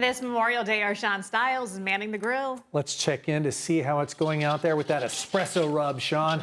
This Memorial Day, our Sean Stiles is manning the grill. Let's check in to see how it's going out there with that espresso rub, Sean.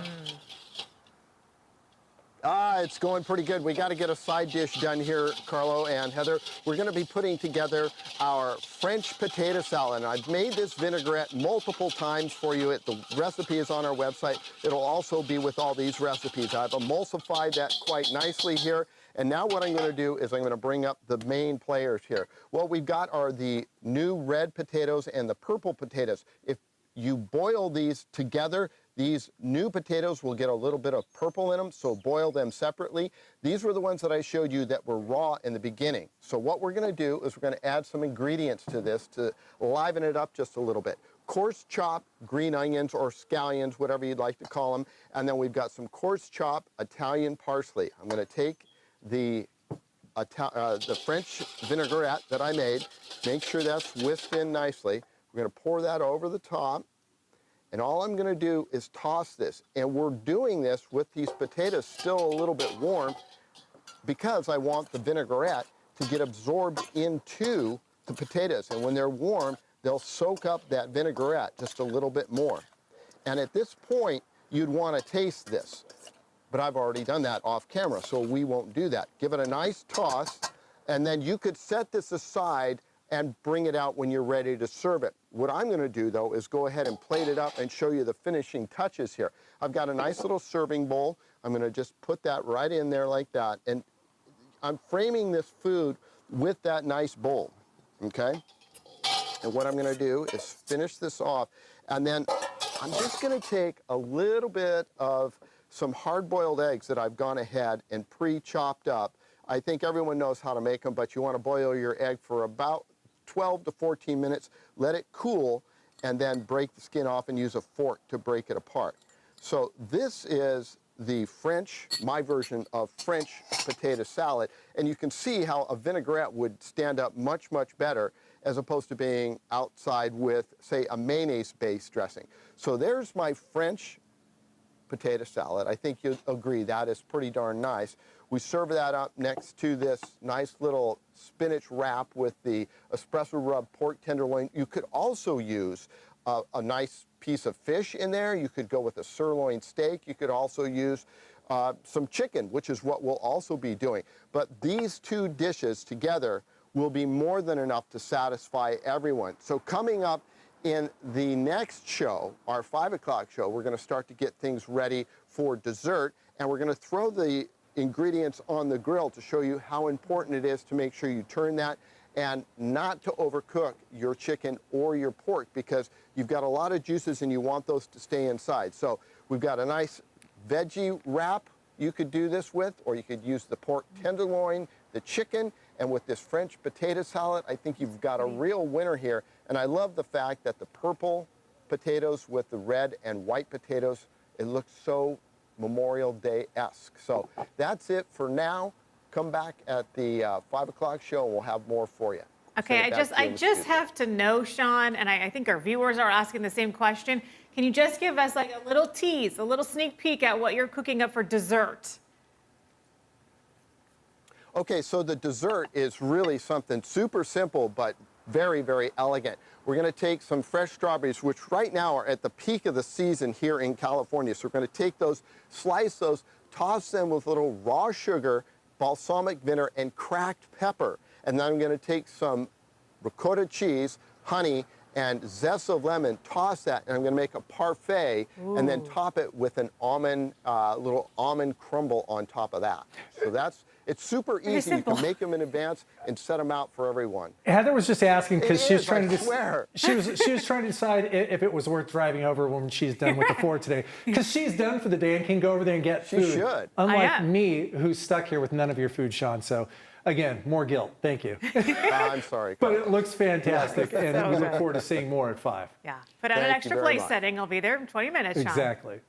It's going pretty good. We got to get a side dish done here, Carlo and Heather. We're going to be putting together our French potato salad. And I've made this vinaigrette multiple times for you. The recipe is on our website. It'll also be with all these recipes. I've emulsified that quite nicely here. And now what I'm going to do is I'm going to bring up the main players here. What we've got are the new red potatoes and the purple potatoes. If you boil these together, these new potatoes will get a little bit of purple in them, so boil them separately. These were the ones that I showed you that were raw in the beginning. So what we're going to do is we're going to add some ingredients to this to liven it up just a little bit. Coarse chopped green onions or scallions, whatever you'd like to call them. And then we've got some coarse chopped Italian parsley. I'm going to take the French vinaigrette that I made, make sure that's whisked in nicely. We're going to pour that over the top. And all I'm going to do is toss this. And we're doing this with these potatoes still a little bit warm because I want the vinaigrette to get absorbed into the potatoes. And when they're warm, they'll soak up that vinaigrette just a little bit more. And at this point, you'd want to taste this. But I've already done that off camera, so we won't do that. Give it a nice toss, and then you could set this aside and bring it out when you're ready to serve it. What I'm going to do, though, is go ahead and plate it up and show you the finishing touches here. I've got a nice little serving bowl. I'm going to just put that right in there like that. And I'm framing this food with that nice bowl, okay? And what I'm going to do is finish this off. And then I'm just going to take a little bit of some hard-boiled eggs that I've gone ahead and pre-chopped up. I think everyone knows how to make them, but you want to boil your egg for about 12 to 14 minutes, let it cool, and then break the skin off and use a fork to break it apart. So this is the French, my version of French potato salad, and you can see how a vinaigrette would stand up much, much better as opposed to being outside with, say, a mayonnaise-based dressing. So there's my French potato salad. I think you'll agree that is pretty darn nice. We serve that up next to this nice little spinach wrap with the espresso rub pork tenderloin. You could also use a nice piece of fish in there. You could go with a sirloin steak. You could also use some chicken, which is what we'll also be doing. But these two dishes together will be more than enough to satisfy everyone. So coming up in the next show, our 5 o'clock show, we're going to start to get things ready for dessert, and we're going to throw the ingredients on the grill to show you how important it is to make sure you turn that and not to overcook your chicken or your pork because you've got a lot of juices and you want those to stay inside. So we've got a nice veggie wrap you could do this with, or you could use the pork tenderloin, the chicken, and with this French potato salad, I think you've got a real winner here. And I love the fact that the purple potatoes with the red and white potatoes, it looks so Memorial Day-esque. So that's it for now. Come back at the 5 o'clock show and we'll have more for you. Okay, I just have to know, Sean, and I think our viewers are asking the same question. Can you just give us like a little tease, a little sneak peek at what you're cooking up for dessert? Okay, so the dessert is really something super simple, but very, very elegant. We're going to take some fresh strawberries, which right now are at the peak of the season here in California. So we're going to take those, slice those, toss them with a little raw sugar, balsamic vinegar, and cracked pepper. And then I'm going to take some ricotta cheese, honey, and zest of lemon, toss that, and I'm going to make a parfait. Ooh. And then top it with an almond, little almond crumble on top of that. So it's super easy. You can make them in advance and set them out for everyone. Heather was just asking because she was trying to she was trying to decide if it was worth driving over when she's done with the Ford today, because she's done for the day and can go over there and get food. She should. Unlike me, who's stuck here with none of your food, Sean. So again, more guilt. Thank you. I'm sorry. But it looks fantastic, and so we look forward to seeing more at 5. Yeah. Put out an extra place setting. I'll be there in 20 minutes, Sean. Exactly.